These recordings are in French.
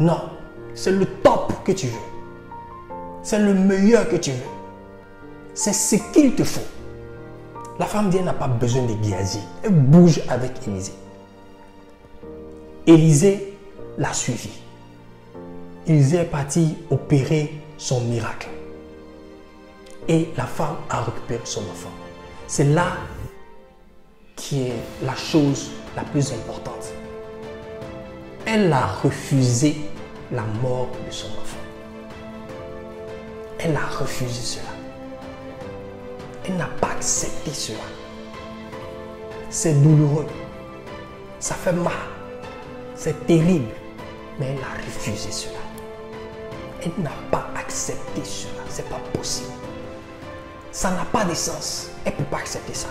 Non, c'est le top que tu veux. C'est le meilleur que tu veux. C'est ce qu'il te faut. La femme dit, elle n'a pas besoin de Géasi. Elle bouge avec Élisée. Élisée l'a suivi. Élisée est parti opérer son miracle. Et la femme a récupéré son enfant. C'est là qui est la chose la plus importante. Elle a refusé la mort de son enfant. Elle a refusé cela. Elle n'a pas accepté cela. C'est douloureux. Ça fait mal. C'est terrible. Mais elle a refusé cela. Elle n'a pas accepté cela. Ce n'est pas possible. Ça n'a pas de sens. Elle ne peut pas accepter ça.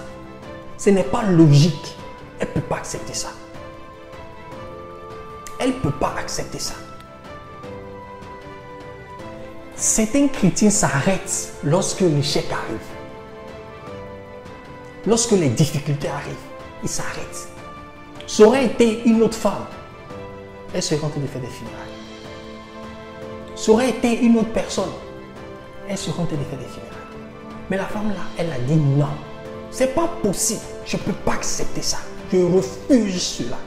Ce n'est pas logique. Elle ne peut pas accepter ça. Elle ne peut pas accepter ça. Certains chrétiens s'arrêtent lorsque l'échec arrive. Lorsque les difficultés arrivent, ils s'arrêtent. Ça aurait été une autre femme. Elle serait en train de faire des funérailles. Ça aurait été une autre personne. Elle serait en train de faire des funérailles. Mais la femme là, elle a dit non. C'est pas possible. Je ne peux pas accepter ça. Je refuse cela.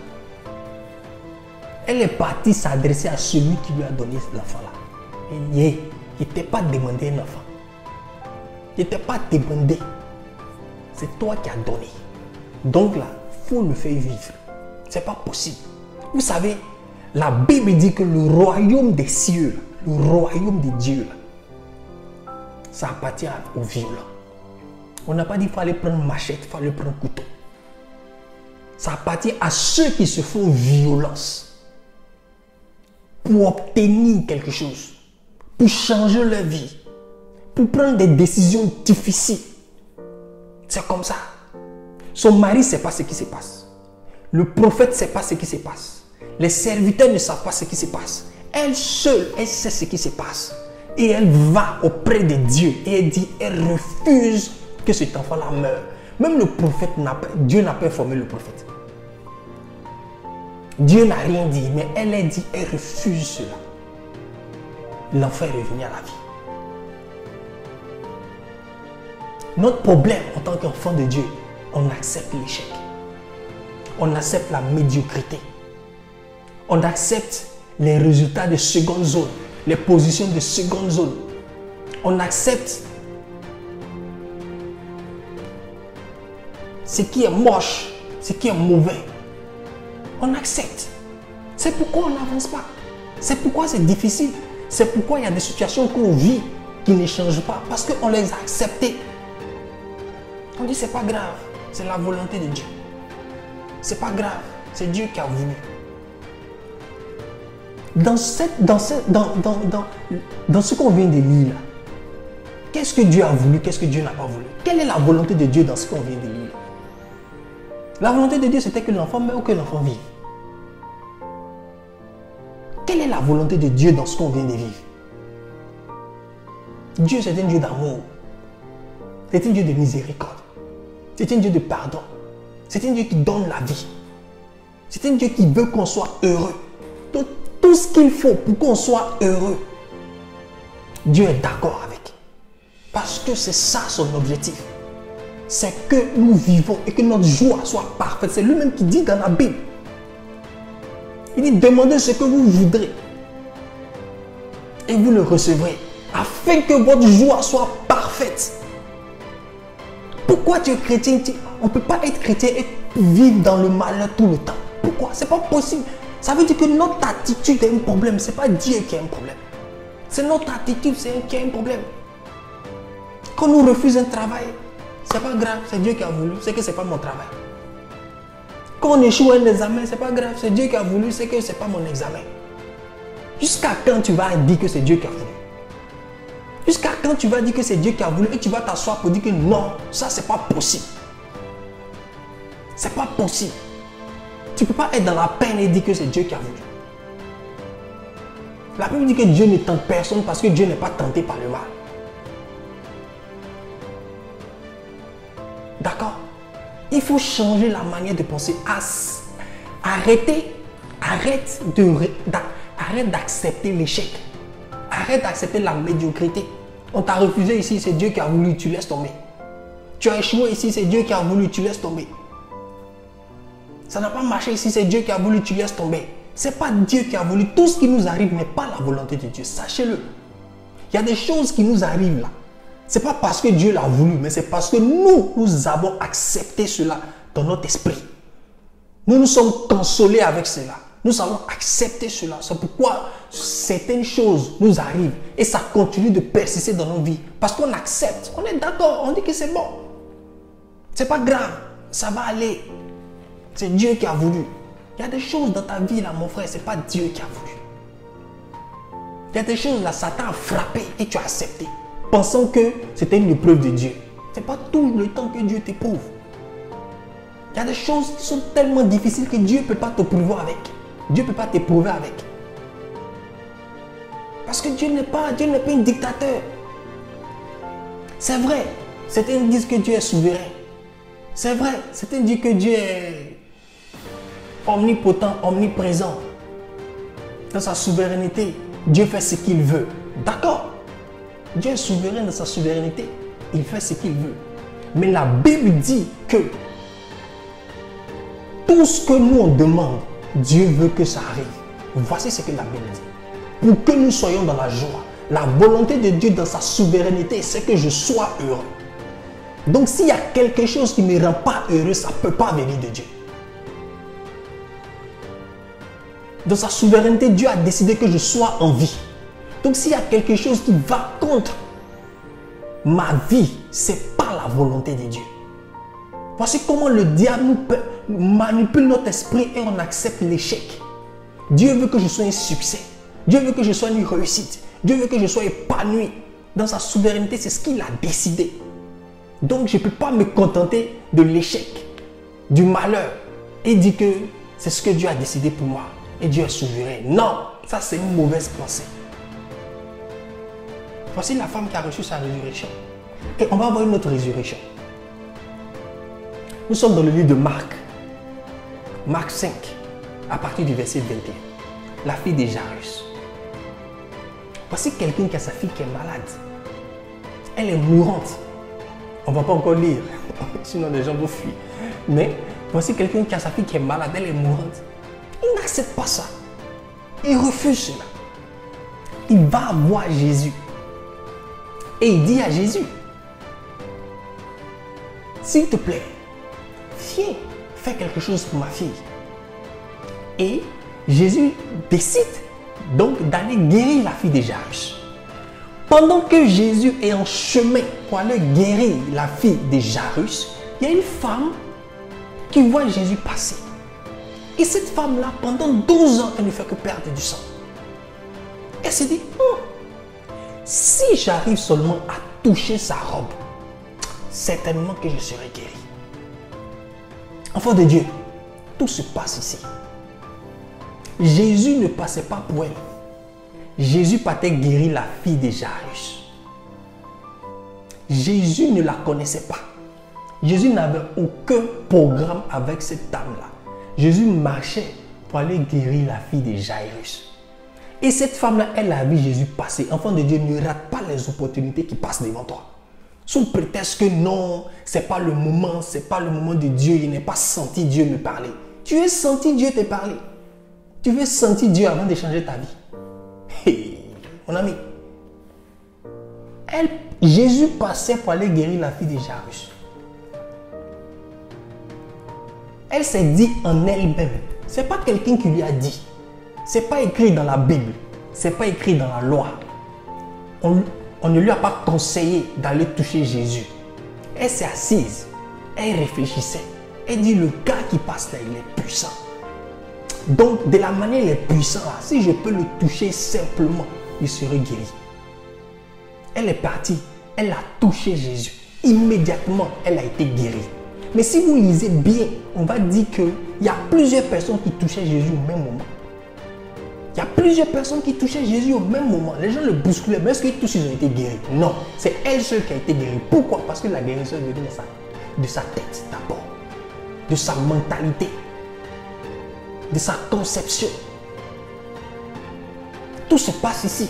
Elle est partie s'adresser à celui qui lui a donné l'enfant là. Et il n'était pas demandé un enfant. Il n'était pas demandé. C'est toi qui as donné. Donc là, il faut le faire vivre. C'est pas possible. Vous savez, la Bible dit que le royaume des cieux, le royaume de Dieu, ça appartient aux violents. On n'a pas dit qu'il fallait prendre machette, il fallait prendre couteau. Ça appartient à ceux qui se font violence pour obtenir quelque chose, pour changer leur vie, pour prendre des décisions difficiles. C'est comme ça. Son mari ne sait pas ce qui se passe. Le prophète ne sait pas ce qui se passe. Les serviteurs ne savent pas ce qui se passe. Elle seule, elle sait ce qui se passe. Et elle va auprès de Dieu. Et elle dit, elle refuse que cet enfant-là meure. Même le prophète Dieu n'a pas informé le prophète. Dieu n'a rien dit, mais elle a dit, elle refuse cela. L'enfant est revenu à la vie. Notre problème en tant qu'enfant de Dieu, on accepte l'échec. On accepte la médiocrité. On accepte les résultats de seconde zone, les positions de seconde zone. On accepte ce qui est moche, ce qui est mauvais. On accepte. C'est pourquoi on n'avance pas. C'est pourquoi c'est difficile. C'est pourquoi il y a des situations qu'on vit qui ne changent pas. Parce qu'on les a acceptées. On dit c'est pas grave. C'est la volonté de Dieu. C'est pas grave. C'est Dieu qui a voulu. Dans ce qu'on vient de lire là, qu'est-ce que Dieu a voulu, qu'est-ce que Dieu n'a pas voulu? Quelle est la volonté de Dieu dans ce qu'on vient de lire? La volonté de Dieu, c'était que l'enfant meure ou que l'enfant vive. Quelle est la volonté de Dieu dans ce qu'on vient de vivre? Dieu, c'est un Dieu d'amour. C'est un Dieu de miséricorde. C'est un Dieu de pardon. C'est un Dieu qui donne la vie. C'est un Dieu qui veut qu'on soit heureux. Donc, tout ce qu'il faut pour qu'on soit heureux, Dieu est d'accord avec. Parce que c'est ça son objectif. C'est que nous vivons et que notre joie soit parfaite. C'est lui-même qui dit dans la Bible. Il dit, demandez ce que vous voudrez. Et vous le recevrez. Afin que votre joie soit parfaite. Pourquoi tu es chrétien? On ne peut pas être chrétien et vivre dans le malheur tout le temps. Pourquoi? Ce n'est pas possible. Ça veut dire que notre attitude est un problème. Ce n'est pas Dieu qui a un problème. C'est notre attitude qui a un problème. Quand nous refusons un travail, ce n'est pas grave. C'est Dieu qui a voulu. C'est que ce n'est pas mon travail. Quand on échoue un examen, ce n'est pas grave. C'est Dieu qui a voulu. C'est que ce n'est pas mon examen. Jusqu'à quand tu vas dire que c'est Dieu qui a voulu? Jusqu'à quand tu vas dire que c'est Dieu qui a voulu et tu vas t'asseoir pour dire que non, ça c'est pas possible. C'est pas possible. Tu ne peux pas être dans la peine et dire que c'est Dieu qui a voulu. La Bible dit que Dieu ne tente personne parce que Dieu n'est pas tenté par le mal. D'accord? Il faut changer la manière de penser. Arrête Arrête d'accepter l'échec. Arrête d'accepter la médiocrité. On t'a refusé ici, c'est Dieu qui a voulu, tu laisses tomber. Tu as échoué ici, c'est Dieu qui a voulu, tu laisses tomber. Ça n'a pas marché ici, c'est Dieu qui a voulu, tu laisses tomber. Ce n'est pas Dieu qui a voulu. Tout ce qui nous arrive n'est pas la volonté de Dieu. Sachez-le. Il y a des choses qui nous arrivent là. Ce n'est pas parce que Dieu l'a voulu, mais c'est parce que nous avons accepté cela dans notre esprit. Nous nous sommes consolés avec cela. Nous avons accepté cela. C'est pourquoi certaines choses nous arrivent et ça continue de persister dans nos vies. Parce qu'on accepte, on est d'accord, on dit que c'est bon. C'est pas grave, ça va aller. C'est Dieu qui a voulu. Il y a des choses dans ta vie là, mon frère, c'est pas Dieu qui a voulu. Il y a des choses là, Satan a frappé et tu as accepté, pensant que c'était une épreuve de Dieu. Ce n'est pas tout le temps que Dieu t'éprouve. Il y a des choses qui sont tellement difficiles que Dieu ne peut pas t'éprouver avec. Dieu ne peut pas t'éprouver avec. Parce que Dieu n'est pas un dictateur. C'est vrai, certains disent que Dieu est souverain. C'est vrai, certains disent que Dieu est omnipotent, omniprésent. Dans sa souveraineté, Dieu fait ce qu'il veut. D'accord. Dieu est souverain dans sa souveraineté. Il fait ce qu'il veut. Mais la Bible dit que tout ce que nous on demande, Dieu veut que ça arrive. Voici ce que la Bible dit. Pour que nous soyons dans la joie. La volonté de Dieu dans sa souveraineté, c'est que je sois heureux. Donc s'il y a quelque chose qui ne me rend pas heureux, ça ne peut pas venir de Dieu. Dans sa souveraineté, Dieu a décidé que je sois en vie. Donc s'il y a quelque chose qui va contre ma vie, ce n'est pas la volonté de Dieu. Voici comment le diable nous manipule notre esprit et on accepte l'échec. Dieu veut que je sois un succès. Dieu veut que je sois une réussite. Dieu veut que je sois épanoui. Dans sa souveraineté, c'est ce qu'il a décidé. Donc je ne peux pas me contenter de l'échec, du malheur et dire que c'est ce que Dieu a décidé pour moi. Et Dieu est souverain. Non, ça c'est une mauvaise pensée. Voici la femme qui a reçu sa résurrection. Et on va avoir une autre résurrection. Nous sommes dans le livre de Marc. Marc 5, à partir du verset 21. La fille de Jairus. Voici quelqu'un qui a sa fille qui est malade. Elle est mourante. On ne va pas encore lire, sinon les gens vont fuir. Mais voici quelqu'un qui a sa fille qui est malade, elle est mourante. Il n'accepte pas ça. Il refuse cela. Il va voir Jésus. Et il dit à Jésus, s'il te plaît, viens, fais quelque chose pour ma fille. Et Jésus décide donc d'aller guérir la fille de Jairus. Pendant que Jésus est en chemin pour aller guérir la fille de Jairus, il y a une femme qui voit Jésus passer. Et cette femme-là, pendant 12 ans, elle ne fait que perdre du sang. Elle se dit, si j'arrive seulement à toucher sa robe, certainement que je serai guéri. Enfant de Dieu, tout se passe ici. Jésus ne passait pas pour elle. Jésus partait guérir la fille de Jairus. Jésus ne la connaissait pas. Jésus n'avait aucun programme avec cette dame-là. Jésus marchait pour aller guérir la fille de Jairus. Et cette femme-là, elle a vu Jésus passer. Enfant de Dieu, ne rate pas les opportunités qui passent devant toi. Sous prétexte que non, ce n'est pas le moment, ce n'est pas le moment de Dieu. Il n'est pas senti Dieu me parler. Tu veux sentir Dieu te parler. Tu veux sentir Dieu avant de changer ta vie. Hey, mon ami. Jésus passait pour aller guérir la fille de Jairus. Elle s'est dit en elle-même. Ce n'est pas quelqu'un qui lui a dit. Ce n'est pas écrit dans la Bible. Ce n'est pas écrit dans la loi. On ne lui a pas conseillé d'aller toucher Jésus. Elle s'est assise. Elle réfléchissait. Elle dit, le gars qui passe là, il est puissant. Donc, de la manière il est puissant, si je peux le toucher simplement, il serait guéri. Elle est partie. Elle a touché Jésus. Immédiatement, elle a été guérie. Mais si vous lisez bien, on va dire qu'il y a plusieurs personnes qui touchaient Jésus au même moment. Il y a plusieurs personnes qui touchaient Jésus au même moment. Les gens le bousculaient, mais est-ce qu'ils tous ils ont été guéris? Non, c'est elle seule qui a été guérie. Pourquoi? Parce que la guérison venait de sa tête d'abord, de sa mentalité, de sa conception. Tout se passe ici.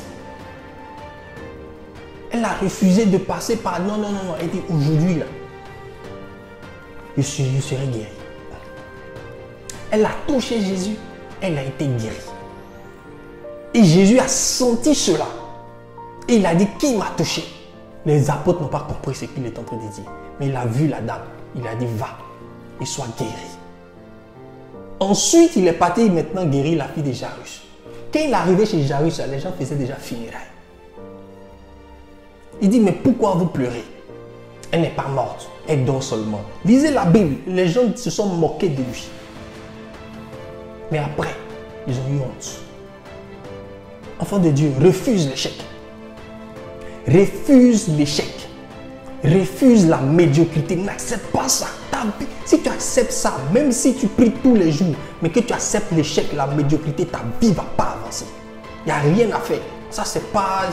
Elle a refusé de passer par... Non. Elle dit aujourd'hui, là, je serai guérie. Elle a touché Jésus. Elle a été guérie. Et Jésus a senti cela. Et il a dit, qui m'a touché? Les apôtres n'ont pas compris ce qu'il est en train de dire. Mais il a vu la dame. Il a dit, va et sois guéri. Ensuite, il est parti maintenant guérir la fille de Jairus. Quand il est arrivé chez Jairus, les gens faisaient déjà funérailles. Il dit, mais pourquoi vous pleurez? Elle n'est pas morte, elle dort seulement. Lisez la Bible, les gens se sont moqués de lui. Mais après, ils ont eu honte. Enfant de Dieu, refuse l'échec. Refuse l'échec. Refuse la médiocrité. N'accepte pas ça. Si tu acceptes ça, même si tu pries tous les jours, mais que tu acceptes l'échec, la médiocrité, ta vie ne va pas avancer. Il n'y a rien à faire. Ça, c'est pas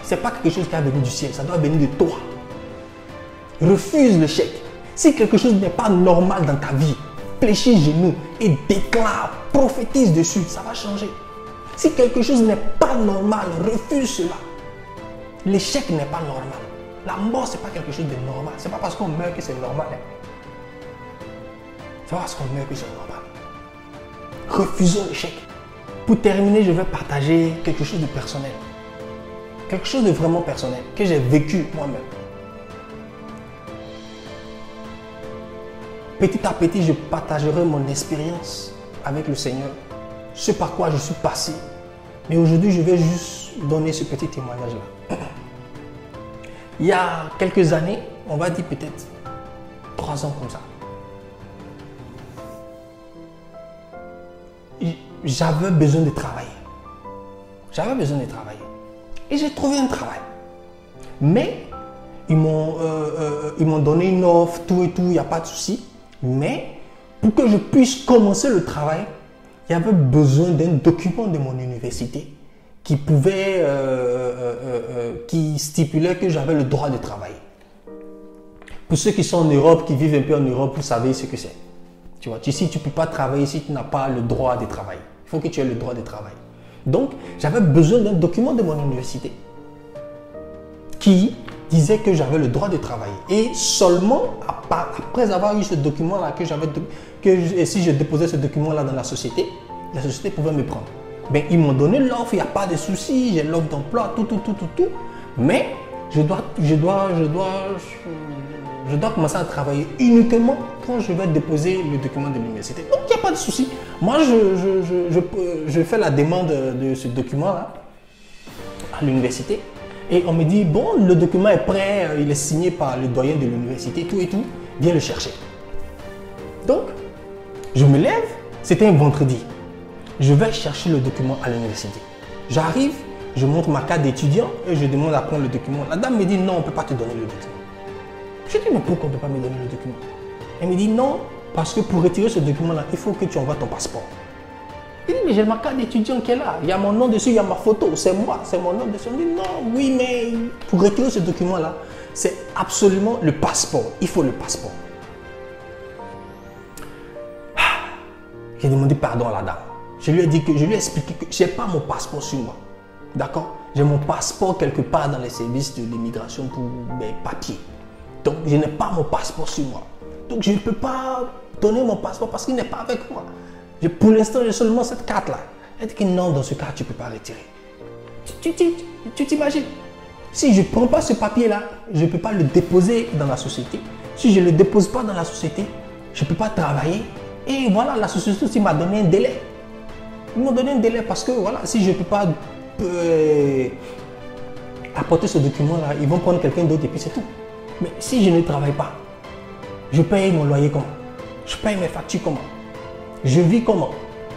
quelque chose qui va venir du ciel. Ça doit venir de toi. Refuse l'échec. Si quelque chose n'est pas normal dans ta vie, fléchis genoux et déclare, prophétise dessus. Ça va changer. Si quelque chose n'est pas normal, refuse cela. L'échec n'est pas normal. La mort, ce n'est pas quelque chose de normal. Ce n'est pas parce qu'on meurt que c'est normal. C'est pas parce qu'on meurt que c'est normal. Refusons l'échec. Pour terminer, je vais partager quelque chose de personnel. Quelque chose de vraiment personnel que j'ai vécu moi-même. Petit à petit, je partagerai mon expérience avec le Seigneur. Ce par quoi je suis passé. Mais aujourd'hui, je vais juste donner ce petit témoignage-là. Il y a quelques années, on va dire peut-être 3 ans comme ça, j'avais besoin de travailler. J'avais besoin de travailler. Et j'ai trouvé un travail. Mais ils m'ont donné une offre, tout et tout, il n'y a pas de souci. Mais pour que je puisse commencer le travail, il y avait besoin d'un document de mon université qui pouvait, qui stipulait que j'avais le droit de travailler. Pour ceux qui sont en Europe, qui vivent un peu en Europe, vous savez ce que c'est. Tu vois, ici, tu ne peux pas travailler si tu n'as pas le droit de travailler. Il faut que tu aies le droit de travailler. Donc, j'avais besoin d'un document de mon université qui disait que j'avais le droit de travailler. Et seulement après avoir eu ce document-là, si je déposais ce document-là dans la société pouvait me prendre. Ben, ils m'ont donné l'offre, il n'y a pas de souci, j'ai l'offre d'emploi, tout. Mais je dois commencer à travailler uniquement quand je vais déposer le document de l'université. Donc, il n'y a pas de souci. Moi, je fais la demande de ce document-là à l'université. Et on me dit, bon, le document est prêt, il est signé par le doyen de l'université, tout et tout, viens le chercher. Donc, je me lève, c'était un vendredi. Je vais chercher le document à l'université. J'arrive, je montre ma carte d'étudiant et je demande à prendre le document. La dame me dit, non, on ne peut pas te donner le document. Je dis, mais pourquoi on ne peut pas me donner le document? Elle me dit, non, parce que pour retirer ce document-là, il faut que tu envoies ton passeport. Il dit, mais j'ai ma carte d'étudiant qui est là. Il y a mon nom dessus, il y a ma photo. C'est moi, c'est mon nom dessus. On dit, non, oui, mais pour retirer ce document-là, c'est absolument le passeport. Il faut le passeport. J'ai demandé pardon à la dame. Je lui ai expliqué que je n'ai pas mon passeport sur moi. D'accord? J'ai mon passeport quelque part dans les services de l'immigration pour mes papiers. Donc, je n'ai pas mon passeport sur moi. Donc, je ne peux pas donner mon passeport parce qu'il n'est pas avec moi. Pour l'instant, j'ai seulement cette carte-là. Elle dit que non, dans ce cas, tu ne peux pas retirer. Tu t'imagines? Si je ne prends pas ce papier-là, je ne peux pas le déposer dans la société. Si je ne le dépose pas dans la société, je ne peux pas travailler. Et voilà, la société aussi m'a donné un délai. Ils m'ont donné un délai parce que voilà, si je ne peux pas apporter ce document-là, ils vont prendre quelqu'un d'autre et puis c'est tout. Mais si je ne travaille pas, je paye mon loyer comment? Je paye mes factures comment? Je vis comment?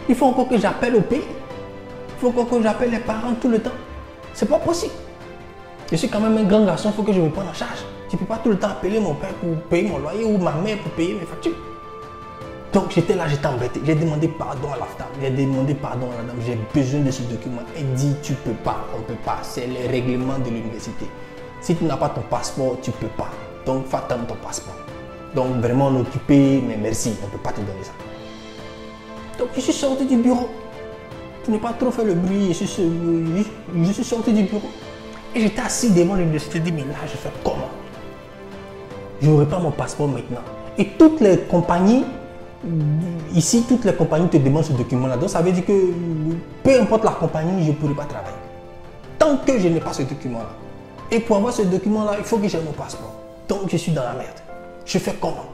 Il faut encore que j'appelle au pays. Il faut encore que j'appelle les parents tout le temps. C'est pas possible. Je suis quand même un grand garçon, il faut que je me prenne en charge. Je ne peux pas tout le temps appeler mon père pour payer mon loyer ou ma mère pour payer mes factures. Donc j'étais là, j'étais embêté. J'ai demandé pardon à la femme. J'ai demandé pardon à la dame. J'ai besoin de ce document. Elle dit, tu peux pas, on ne peut pas. C'est les règlements de l'université. Si tu n'as pas ton passeport, tu ne peux pas. Donc fais attendre ton passeport. Donc vraiment occupé, mais merci, on ne peut pas te donner ça. Donc je suis sorti du bureau. pour ne pas trop faire le bruit, je suis sorti du bureau. Et j'étais assis devant l'université, je me dis, mais là, je fais comment? Je n'aurai pas mon passeport maintenant. Et toutes les compagnies, ici, toutes les compagnies te demandent ce document-là. Donc, ça veut dire que peu importe la compagnie, je ne pourrai pas travailler. Tant que je n'ai pas ce document-là. Et pour avoir ce document-là, il faut que j'aie mon passeport. Donc, je suis dans la merde. Je fais comment?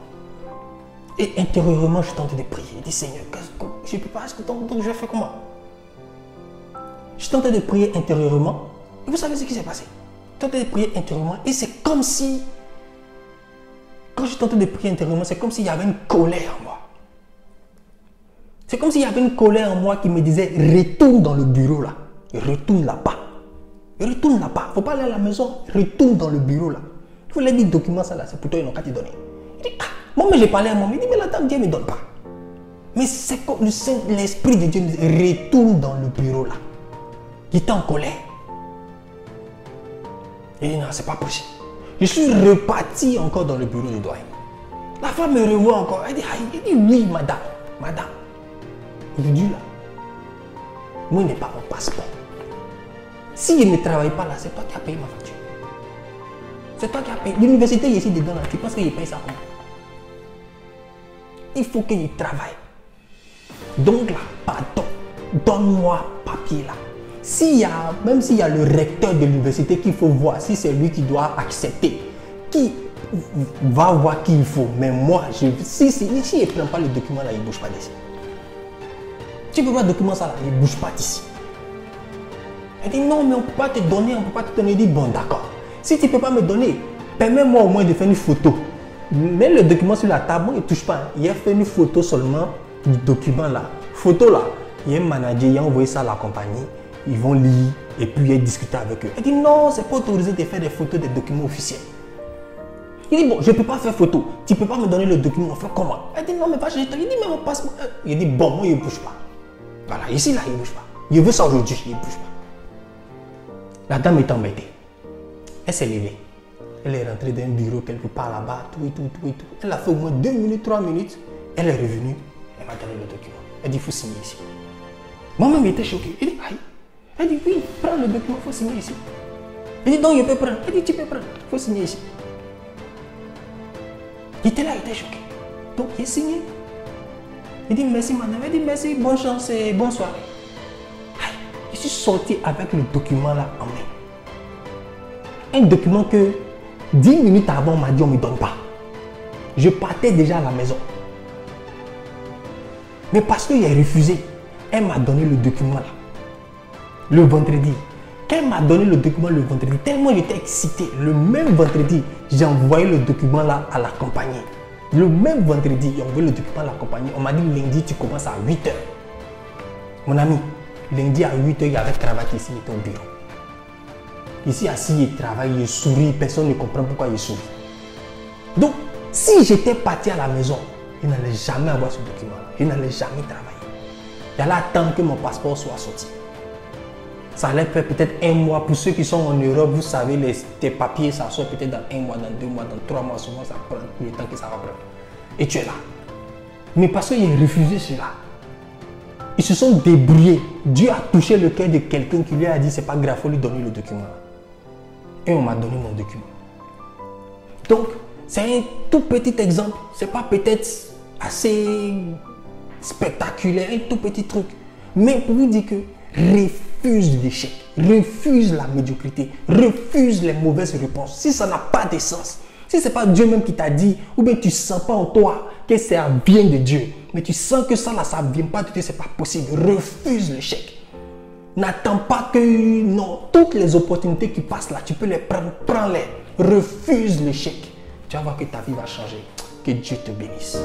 Et intérieurement, je tente de prier. Je dis, Seigneur, je ne peux pas, donc je vais faire comment? Je tentais de prier intérieurement. Et vous savez ce qui s'est passé? Je tentais de prier intérieurement. Et c'est comme si, quand je tentais de prier intérieurement, c'est comme s'il y avait une colère en moi. C'est comme s'il y avait une colère en moi qui me disait, retourne dans le bureau là. Retourne là-bas. Retourne là-bas. Il ne faut pas aller à la maison. Retourne dans le bureau là. Il faut leur dire, document ça là, c'est pour toi, ils n'ont qu'à te donner. Il dit, ah, moi, mais j'ai parlé à moi. Il dit, mais là, Dieu ne me donne pas. Mais c'est comme l'Esprit de Dieu me dit, retourne dans le bureau là. Il était en colère. Il dit, non, c'est pas possible. Je suis reparti encore dans le bureau du doyen. La femme me revoit encore. Elle dit, oui, madame. Madame. Il dit, là, moi, je n'ai pas mon passeport. Si je ne travaille pas là, c'est toi qui as payé ma facture. C'est toi qui as payé. L'université ici dedans, là, tu penses que je paye ça comment? Il faut que je travaille. Donc là, pardon, donne-moi papier là. Même s'il y a le recteur de l'université qu'il faut voir, si c'est lui qui doit accepter, qui va voir qui il faut. Mais moi, si je ne prends pas le document là, il ne bouge pas d'ici. Tu peux voir le document ça là, il ne bouge pas d'ici. Elle dit non, mais on ne peut pas te donner, on ne peut pas te donner. Il dit bon, d'accord. Si tu ne peux pas me donner, permets-moi au moins de faire une photo. Mets le document sur la table, il ne touche pas. Il a fait une photo seulement du document là. Photo là, il y a un manager, il a envoyé ça à la compagnie. Ils vont lire et puis il a discuté avec eux. Elle dit non, c'est pas autorisé de faire des photos des documents officiels. Il dit bon, je ne peux pas faire photo. Tu ne peux pas me donner le document. On fait comment? Elle dit non, mais pas je te. Il dit mais mon passeport. Il dit bon, moi il ne bouge pas. Voilà, ici là, il ne bouge pas. Je veux ça aujourd'hui, il ne bouge pas. La dame est embêtée. Elle s'est levée. Elle est rentrée dans un bureau quelque part là-bas, tout. Elle a fait au moins 2 minutes, 3 minutes. Elle est revenue. Elle m'a donné le document. Elle dit il faut signer ici. Moi-même, j'étais choqué. Il dit aïe. Elle dit oui, prends le document, il faut signer ici. Il dit non, je peux prendre. Elle dit tu peux prendre, il faut signer ici. Il était là, il était choqué. Donc il a signé. Il dit merci madame. Elle dit merci, bonne chance et bonne soirée. Je suis sorti avec le document là en main. Un document que 10 minutes avant on m'a dit on ne me donne pas. Je partais déjà à la maison. Mais parce qu'il a refusé, elle m'a donné le document là. Le vendredi. Quand elle m'a donné le document le vendredi, tellement j'étais excité, le même vendredi, j'ai envoyé le document là à la compagnie. Le même vendredi, j'ai envoyé le document à la compagnie. On m'a dit lundi, tu commences à 8 h. Mon ami, lundi à 8 h, il y avait cravate ici, il était au bureau. Ici, assis, il travaille, il sourit, personne ne comprend pourquoi il sourit. Donc, si j'étais parti à la maison, il n'allait jamais avoir ce document-là. Il n'allait jamais travailler. Il allait attendre que mon passeport soit sorti. Ça allait faire peut-être 1 mois. Pour ceux qui sont en Europe, vous savez, tes papiers, ça sort peut-être dans 1 mois, dans 2 mois, dans 3 mois. Souvent, ça prend le temps que ça va prendre. Et tu es là. Mais parce qu'il a refusé cela, ils se sont débrouillés. Dieu a touché le cœur de quelqu'un qui lui a dit, c'est pas grave, il faut lui donner le document. Et on m'a donné mon document. Donc, c'est un tout petit exemple. Ce n'est pas peut-être assez spectaculaire, un tout petit truc. Mais pour vous dire que refuse l'échec, refuse la médiocrité, refuse les mauvaises réponses. Si ça n'a pas de sens, si ce n'est pas Dieu même qui t'a dit, ou bien tu ne sens pas en toi que ça vient de Dieu, mais tu sens que ça là, ça ne vient pas de Dieu, ce n'est pas possible. Refuse l'échec. N'attends pas que non, toutes les opportunités qui passent là, tu peux les prendre, prends-les. Refuse l'échec. Tu vas voir que ta vie va changer. Que Dieu te bénisse.